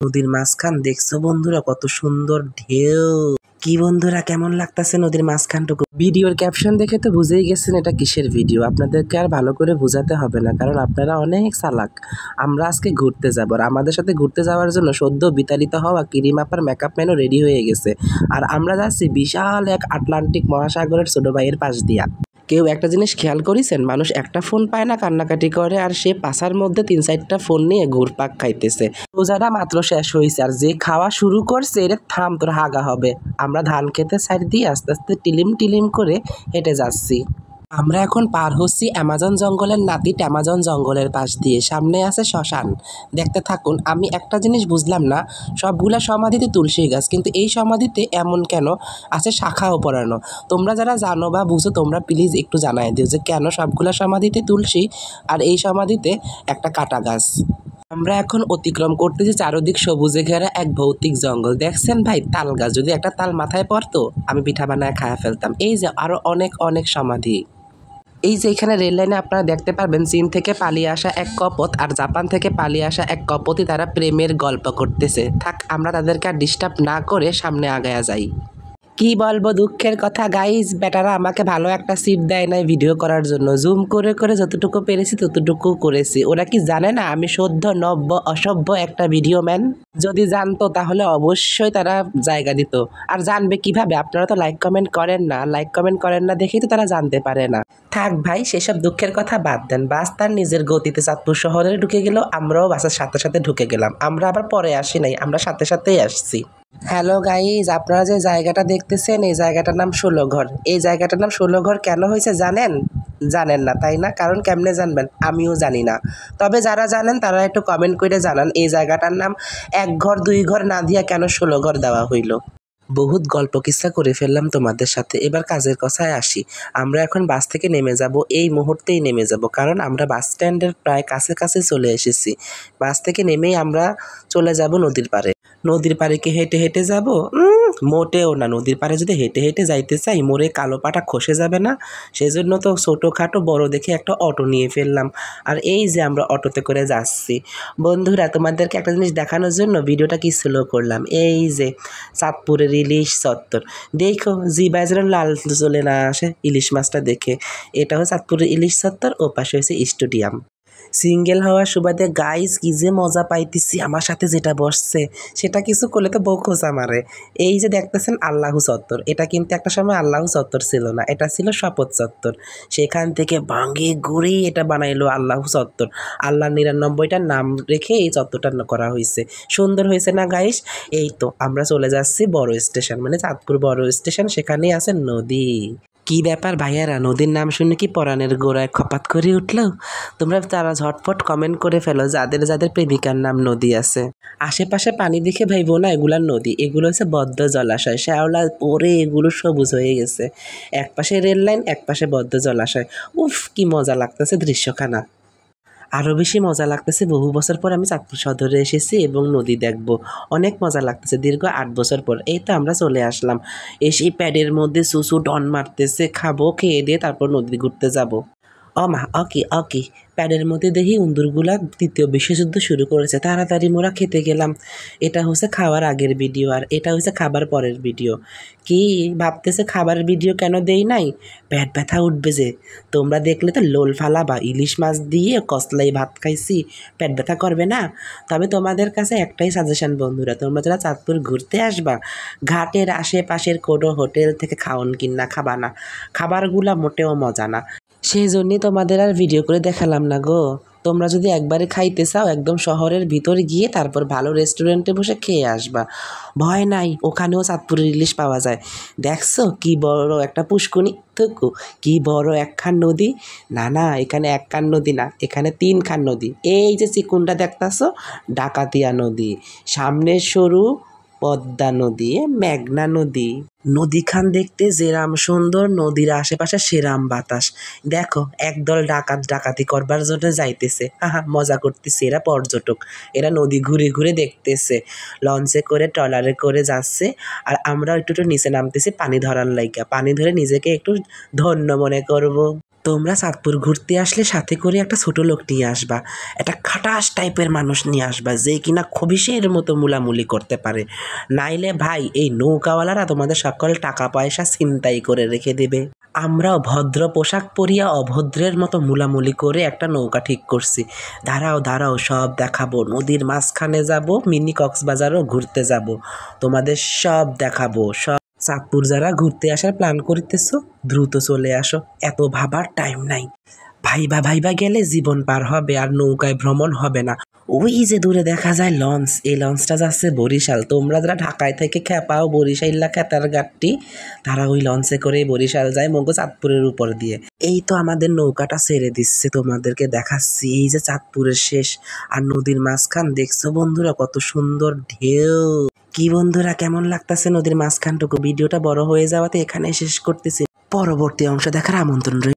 নদীর মাঝখান দেখছো বন্ধুরা কত সুন্দর ঢেউ। কি বন্ধুরা কেমন লাগতেছে নদীর মাঝখানটুকু? ভিডিওর ক্যাপশন দেখে তো বুঝেই গেছেন এটা কিসের ভিডিও। আপনাদেরকে আর ভালো করে বোঝাতে হবে না, কারণ আপনারা অনেক চালাক। আমরা আজকে ঘুরতে যাবো, আর আমাদের সাথে ঘুরতে যাওয়ার জন্য সদ্য বিতাড়িত হওয়া কিরিম আপার মেকআপ ম্যানও রেডি হয়ে গেছে। আর আমরা যাচ্ছি বিশাল এক আটলান্টিক মহাসাগরের ছোট ভাইয়ের পাশ দিয়া। কেউ একটা জিনিস খেয়াল করেছেন, মানুষ একটা ফোন পায় না কান্নাকাটি করে, আর সে পাশার মধ্যে 3-4টা ফোন নিয়ে ঘুরপাক খাইতেছে। রোজাটা মাত্র শেষ হয়েছে, আর যে খাওয়া শুরু করছে এটা থাম, তোর হাগা হবে। আমরা ধান খেতে সাইড দিয়ে আস্তে আস্তে টিলিম টিলিম করে হেঁটে যাচ্ছি। আমরা এখন পার হচ্ছি অ্যামাজন জঙ্গলের নাতিট অ্যামাজন জঙ্গলের পাশ দিয়ে। সামনে আছে শ্মশান, দেখতে থাকুন। আমি একটা জিনিস বুঝলাম না, সবগুলা সমাধিতে তুলসী গাছ, কিন্তু এই সমাধিতে এমন কেন আছে শাখাও পড়ানো? তোমরা যারা জানো বা বুঝো তোমরা প্লিজ একটু জানাই দিও যে কেন সবগুলা সমাধিতে তুলসী আর এই সমাধিতে একটা কাটা গাছ। আমরা এখন অতিক্রম করতেছি চারদিক সবুজে ঘেরা এক ভৌতিক জঙ্গল। দেখছেন ভাই, তাল গাছ, যদি একটা তাল মাথায় পড়তো আমি পিঠা বানায় খায়া ফেলতাম। এই যে আরো অনেক অনেক সমাধি। এই যে এখানে রেল লাইনে আপনারা দেখতে পারবেন চীন থেকে পালিয়ে আসা এক কপত আর জাপান থেকে পালিয়ে আসা এক কপতি, তারা প্রেমের গল্প করতেছে। থাক, আমরা তাদেরকে আর ডিস্টার্ব না করে সামনে আগায়া যাই। কি বলবো দুঃখের কথা গাইজ, বেটারা আমাকে ভালো একটা সিট দেয় নাই ভিডিও করার জন্য। জুম করে করে যতটুকু পেরেছি ততটুকু করেছি। ওরা কি জানে না আমি সদ্য নব্য অসভ্য একটা ভিডিও ম্যান? যদি জানতো তাহলে অবশ্যই তারা জায়গা দিত। আর জানবে কিভাবে? আপনারা তো লাইক কমেন্ট করেন না, লাইক কমেন্ট করেন না দেখেই তো তারা জানতে পারে না। থাক ভাই, সেসব দুঃখের কথা বাদ দেন। বাস তার নিজের গতিতে চাঁদপুর শহরে ঢুকে গেল, আমরাও বাসের সাথে সাথে ঢুকে গেলাম। আমরা আবার পরে আসি নাই, আমরা সাথে সাথেই আসছি। হ্যালো গাইজ, আপনারা যে জায়গাটা দেখতেছেন এই জায়গাটার নাম 16 ঘর। এই জায়গাটার নাম 16 ঘর কেন হয়েছে জানেন? জানেন না তাই না? কারণ কেমনে জানবেন? আমিও জানি না। তবে যারা জানেন তারা একটু কমেন্ট করে জানান এই জায়গাটার নাম 1 ঘর 2 ঘর না দিয়া কেন 16 ঘর দেওয়া হইল। বহুত গল্প কিস্সা করে ফেললাম তোমাদের সাথে, এবার কাজের কথায় আসি। আমরা এখন বাস থেকে নেমে যাব, এই মুহূর্তেই নেমে যাব, কারণ আমরা বাস স্ট্যান্ডের প্রায় কাছে চলে এসেছি। বাস থেকে নেমেই আমরা চলে যাব নদীর পাড়ে। নদীর পাড়ে কি হেঁটে হেঁটে যাব? মোটেও না। নদীর পাড়ে যদি হেঁটে হেঁটে যাইতে চাই মোরে কালো পাটা খসে যাবে না? সেজন্য তো ছোটোখাটো বড় দেখে একটা অটো নিয়ে ফেললাম। আর এই যে আমরা অটোতে করে যাচ্ছি। বন্ধুরা, তোমাদেরকে একটা জিনিস দেখানোর জন্য ভিডিওটা কি স্লো করলাম। এই যে চাঁদপুরের ইলিশ চত্বর, দেখো জিবায় যেন লাল চলে না আসে ইলিশ মাছটা দেখে। এটা হচ্ছে চাঁদপুরের ইলিশ চত্বর, ও পাশে হয়েছে স্টেডিয়াম। সিঙ্গেল হওয়ার সুবাদে গাইজ কি যে মজা পাইতেছি। আমার সাথে যেটা বসছে সেটা কিছু করলে তো বউ খোঁচা মারে। এই যে দেখতেছেন আল্লাহু চত্বর, এটা কিন্তু একটা সময় আল্লাহু চত্বর ছিল না, এটা ছিল শপথ চত্বর। সেখান থেকে ভাঙে ঘুরে এটা বানাইলো আল্লাহু চত্বর। আল্লাহ 99টার নাম রেখে এই চত্বরটা করা হয়েছে। সুন্দর হয়েছে না গাইস? এই তো আমরা চলে যাচ্ছি বড় স্টেশন, মানে চাঁদপুর বড় স্টেশন, সেখানেই আছে নদী। কি ব্যাপার ভাইয়ারা, নদীর নাম শুনে কি পরাণের গোড়ায় খপাত করে উঠলো? তোমরা তারা ঝটপট কমেন্ট করে ফেলো যাদের যাদের প্রেমিকার নাম নদী আছে। আশেপাশে পানি দেখে ভাইবো না এগুলা নদী, এগুলো হচ্ছে বদ্ধ জলাশয়। শ্যাওলা পরে এগুলো সবুজ হয়ে গেছে। এক পাশে রেল লাইন, এক পাশে বদ্ধ জলাশয়। উফ, কি মজা লাগতেছে দৃশ্যখানা। আরও বেশি মজা লাগতেছে বহু বছর পর আমি চাঁদপুর সদরে এসেছি এবং নদী দেখব। অনেক মজা লাগতেছে দীর্ঘ 8 বছর পর। এই তো আমরা চলে আসলাম। এসে প্যাডের মধ্যে সুসু টন মারতেছে, খাবো, খেয়ে দিয়ে তারপর নদী ঘুরতে যাব। মা অকি প্যাডের মধ্যে দেখি ইঁদুরগুলা দ্বিতীয় বিশ্বযুদ্ধ শুরু করেছে। তাড়াতাড়ি মোরা খেতে গেলাম। এটা হচ্ছে খাওয়ার আগের ভিডিও, আর এটা হচ্ছে খাবার পরের ভিডিও। কি ভাবতেছে খাবারের ভিডিও কেন দেই নাই? পেট ব্যথা উঠবে যে। তোমরা দেখলে তো লোল ফালাবা, ইলিশ মাছ দিয়ে কসলাই ভাত খাইছি, পেট ব্যথা করবে না? তবে তোমাদের কাছে একটাই সাজেশন বন্ধুরা, তোমরা যারা চাঁদপুর ঘুরতে আসবা, ঘাটের আশেপাশের কোনো হোটেল থেকে খাওন কিনা খাবা না। খাবারগুলা মোটেও মজা না। সেই জন্যই তোমাদের আর ভিডিও করে দেখালাম না গো। তোমরা যদি একবারে খাইতে চাও একদম শহরের ভিতরে গিয়ে তারপর ভালো রেস্টুরেন্টে বসে খেয়ে আসবা। ভয় নাই, ওখানেও চাঁদপুরের ইলিশ পাওয়া যায়। দেখছো কি বড় একটা পুষ্কুনি, থুকু কি বড় একখান নদী। না এখানে একখান নদী না, এখানে 3 খান নদী। এই যে চিকুনটা দেখতাছো, ডাকাতিয়া নদী। সামনে সরু পদ্মা নদী, মেঘনা নদী। নদীখান দেখতে যেরাম সুন্দর, নদীর আশেপাশে সেরাম বাতাস। দেখো একদল ডাকাতি করবার জন্য যাইতেছে। মজা করতেছে এরা পর্যটক। এরা নদী ঘুরে ঘুরে দেখতেছে, লঞ্চে করে ট্রলারে করে যাচ্ছে। আর আমরা একটু নিচে নামতেছি পানি ধরার লাইগা, পানি ধরে নিজেকে একটু ধন্য মনে করব। তোমরা চাঁদপুর ঘুরতে আসলে সাথে করে একটা ছোট লোক নিয়ে আসবা, একটা খাটাস টাইপের মানুষ নিয়ে আসবা যে কিনা খবিশের মতো মুলামুলি করতে পারে। নাইলে ভাই এই নৌকাওয়ালারা তোমাদের সকল টাকা পয়সা ছিনতাই করে রেখে দেবে। আমরাও ভদ্র পোশাক পরিয়া অভদ্রের মতো মুলামুলি করে একটা নৌকা ঠিক করছি। দাঁড়াও দাঁড়াও, সব দেখাবো। নদীর মাঝখানে যাব, মিনি কক্সবাজারও ঘুরতে যাব, তোমাদের সব দেখাবো সব। চাঁদপুর যারা ঘুরতে আসার প্ল্যান করতেছো দ্রুত চলে আসো, এত ভাবার টাইম নাই। ভাইবা ভাইবা গেলে জীবন পার হবে, আর নৌকায় ভ্রমণ হবে না। ওই যে দূরে দেখা যায় লঞ্চ, এই লঞ্চটা যাচ্ছে বরিশাল। তোমরা যারা ঢাকায় থেকে খেপাও বরিশাইল্লা খেতার গাট্টি, তারা ওই লঞ্চে করে বরিশাল যায় মগো চাঁদপুরের উপর দিয়ে। এই তো আমাদের নৌকাটা ছেড়ে দিচ্ছে, তোমাদেরকে দেখাচ্ছি। এই যে চাঁদপুরের শেষ, আর নদীর মাঝখান দেখছো বন্ধুরা কত সুন্দর ঢেউ। কি বন্ধুরা, কেমন লাগতেছে নদীর মাঝখানটুকু? ভিডিওটা বড় হয়ে যাওয়াতে এখানে শেষ করতেছি, পরবর্তী অংশ দেখার আমন্ত্রণ রইল।